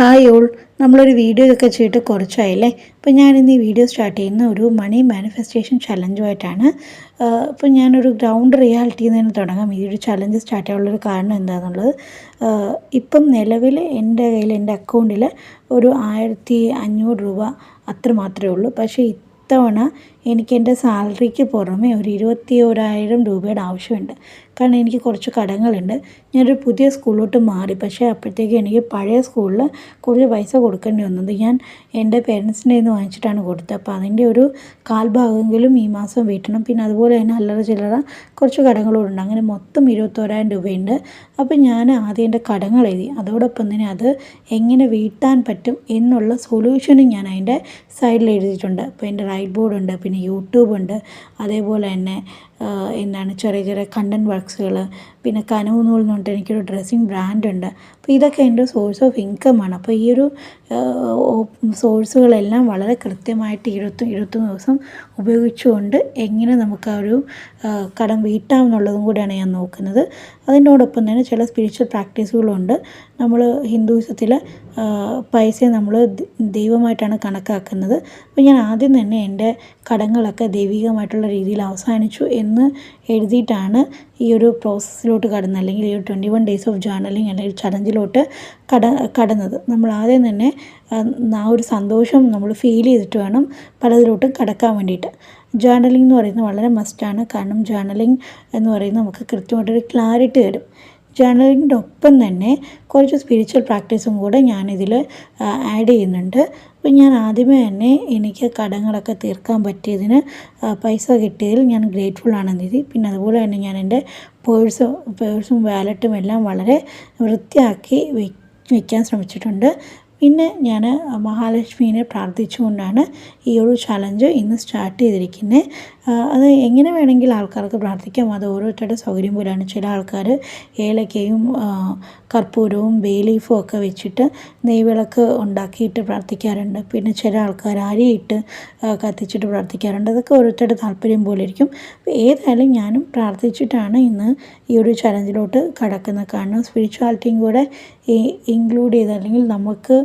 Hi all, നമ്മളൊരു video ഒക്കെ ചെയ്തിട്ട് കുറച്ചായില്ലേ. അപ്പോൾ ഞാനിന്ന് ഈ വീഡിയോ സ്റ്റാർട്ട് ചെയ്യുന്ന ഒരു മണി മാനിഫെസ്റ്റേഷൻ ചലഞ്ചുമായിട്ടാണ്. അപ്പോൾ ഞാനൊരു ഗ്രൗണ്ട് റിയാലിറ്റിയിൽ നിന്ന് തുടങ്ങാം. ഈ ഒരു ചലഞ്ച് സ്റ്റാർട്ട് ചെയ്യാനുള്ളൊരു കാരണം എന്താണെന്നുള്ളത്, ഇപ്പം നിലവിൽ എൻ്റെ കയ്യിൽ എൻ്റെ അക്കൗണ്ടിൽ ഒരു 1500 രൂപ അത്ര മാത്രമേ ഉള്ളൂ. പക്ഷേ ഇത്തവണ എനിക്ക് എൻ്റെ സാലറിക്ക് പുറമെ ഒരു 21,000 രൂപയുടെ ആവശ്യമുണ്ട്. കാരണം എനിക്ക് കുറച്ച് കടങ്ങളുണ്ട്. ഞാനൊരു പുതിയ സ്കൂളിലോട്ട് മാറി. പക്ഷേ അപ്പോഴത്തേക്ക് എനിക്ക് പഴയ സ്കൂളിൽ കുറച്ച് പൈസ കൊടുക്കേണ്ടി വന്നത് ഞാൻ എൻ്റെ പേരൻസിൻ്റെ നിന്ന് വാങ്ങിച്ചിട്ടാണ് കൊടുത്തത്. അപ്പോൾ അതിൻ്റെ ഒരു കാൽഭാഗമെങ്കിലും ഈ മാസം വീട്ടണം. പിന്നെ അതുപോലെ തന്നെ അല്ലറ ചില്ലറ കുറച്ച് കടങ്ങളോടുണ്ട്. അങ്ങനെ മൊത്തം 21,000 രൂപയുണ്ട്. അപ്പോൾ ഞാൻ ആദ്യം എൻ്റെ കടങ്ങൾ എഴുതി. അതോടൊപ്പം തന്നെ അത് എങ്ങനെ വീട്ടാൻ പറ്റും എന്നുള്ള സൊല്യൂഷനും ഞാൻ അതിൻ്റെ സൈഡിൽ എഴുതിയിട്ടുണ്ട്. അപ്പോൾ എൻ്റെ റൈറ്റ് ബോർഡുണ്ട്, പിന്നെ യൂട്യൂബുണ്ട്, അതേപോലെ തന്നെ ചെറിയ ചെറിയ കണ്ടൻറ് വർക്ക്സുകൾ, പിന്നെ കനവ് നൂൽ എന്ന് പറഞ്ഞിട്ട് എനിക്കൊരു ഡ്രസ്സിങ് ബ്രാൻഡുണ്ട്. അപ്പോൾ ഇതൊക്കെ എൻ്റെ സോഴ്സ് ഓഫ് ഇൻകമാണ്. അപ്പോൾ ഈ ഒരു സോഴ്സുകളെല്ലാം വളരെ കൃത്യമായിട്ട് 21 ദിവസം ഉപയോഗിച്ചുകൊണ്ട് എങ്ങനെ നമുക്ക് ആ ഒരു കടം വീട്ടാമെന്നുള്ളതും കൂടിയാണ് ഞാൻ നോക്കുന്നത്. അതിനോടൊപ്പം തന്നെ ചില സ്പിരിച്വൽ പ്രാക്ടീസുകളുണ്ട്. നമ്മൾ ഹിന്ദുയിസത്തിൽ പൈസയെ നമ്മൾ ദൈവമായിട്ടാണ് കണക്കാക്കുന്നത്. അപ്പോൾ ഞാൻ ആദ്യം തന്നെ എൻ്റെ കടങ്ങളൊക്കെ ദൈവികമായിട്ടുള്ള രീതിയിൽ അവസാനിച്ചു എന്ന് എഴുതിയിട്ടാണ് ഈ ഒരു പ്രോസസ്സിലോട്ട് കടന്നത്, അല്ലെങ്കിൽ ഈ ഒരു 21 ഡേയ്സ് ഓഫ് ജേർണലിങ് അല്ലെങ്കിൽ ചലഞ്ചിലോട്ട് കടന്നത്. നമ്മൾ ആദ്യം തന്നെ ആ ഒരു സന്തോഷം നമ്മൾ ഫീൽ ചെയ്തിട്ട് വേണം പലതിലോട്ടും കടക്കാൻ വേണ്ടിയിട്ട്. ജേർണലിംഗ് എന്ന് പറയുന്നത് വളരെ മസ്റ്റാണ്. കാരണം ജേർണലിംഗ് എന്ന് പറയുന്നത് നമുക്ക് കൃത്യമായിട്ടൊരു ക്ലാരിറ്റി തരും. ജേർണലിങ്ങിൻ്റെ ഒപ്പം തന്നെ കുറച്ച് സ്പിരിച്വൽ പ്രാക്ടീസും കൂടെ ഞാനിതിൽ ആഡ് ചെയ്യുന്നുണ്ട്. അപ്പോൾ ഞാൻ ആദ്യമേ തന്നെ എനിക്ക് കടങ്ങളൊക്കെ തീർക്കാൻ പറ്റിയതിന് പൈസ കിട്ടിയതിൽ ഞാൻ ഗ്രേറ്റ്ഫുൾ ആണെന്ന് എഴുതി. പിന്നെ അതുപോലെ തന്നെ ഞാൻ എൻ്റെ പേഴ്സും വാലറ്റും എല്ലാം വളരെ വൃത്തിയാക്കി വയ്ക്കാൻ ശ്രമിച്ചിട്ടുണ്ട്. പിന്നെ ഞാൻ മഹാലക്ഷ്മീനെ പ്രാർത്ഥിച്ചുകൊണ്ടാണ് ഈ ഒരു ചലഞ്ച് ഇന്ന് സ്റ്റാർട്ട് ചെയ്തിരിക്കുന്നത്. അത് എങ്ങനെ വേണമെങ്കിൽ ആൾക്കാർക്ക് പ്രാർത്ഥിക്കാം, അത് ഓരോരുത്തരുടെ സൗകര്യം പോലെയാണ്. ചില ആൾക്കാർ ഏലക്കയും കർപ്പൂരവും ബേ ലീഫും ഒക്കെ വെച്ചിട്ട് നെയ്വിളക്ക് ഉണ്ടാക്കിയിട്ട് പ്രാർത്ഥിക്കാറുണ്ട്. പിന്നെ ചില ആൾക്കാർ അരിയിട്ട് കത്തിച്ചിട്ട് പ്രാർത്ഥിക്കാറുണ്ട്. അതൊക്കെ ഓരോരുത്തരുടെ താല്പര്യം പോലെ ഇരിക്കും. അപ്പോൾ ഏതായാലും ഞാനും പ്രാർത്ഥിച്ചിട്ടാണ് ഇന്ന് ഈ ഒരു ചലഞ്ചിലോട്ട് കടക്കുന്നത്. കാരണം സ്പിരിച്വാലിറ്റിയും കൂടെ ഇൻക്ലൂഡ് ചെയ്ത്, അല്ലെങ്കിൽ നമുക്ക്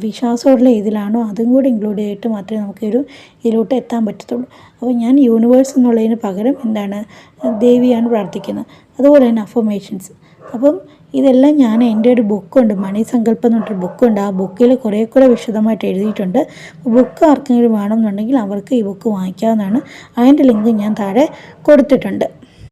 വിശ്വാസമുള്ള ഇതിലാണോ അതും കൂടി ഇൻക്ലൂഡ് ചെയ്തിട്ട് മാത്രമേ നമുക്കൊരു ഇതിലോട്ട് എത്താൻ പറ്റത്തുള്ളൂ. അപ്പോൾ ഞാൻ യൂണിവേഴ്സ് എന്നുള്ളതിന് പകരം ദേവിയാണ് പ്രാർത്ഥിക്കുന്നത്. അതുപോലെ തന്നെ അഫർമേഷൻസ്. അപ്പം ഇതെല്ലാം ഞാൻ എൻ്റെ ഒരു ബുക്കുണ്ട്, മണി സങ്കല്പം എന്ന് പറഞ്ഞൊരു ബുക്കുണ്ട്. ആ ബുക്കിൽ കുറേ കൂടെ വിശദമായിട്ട് എഴുതിയിട്ടുണ്ട്. ബുക്ക് ആർക്കെങ്കിലും വേണമെന്നുണ്ടെങ്കിൽ അവർക്ക് ഈ ബുക്ക് വാങ്ങിക്കാവുന്നതാണ്. അതിൻ്റെ ലിങ്ക് ഞാൻ താഴെ കൊടുത്തിട്ടുണ്ട്.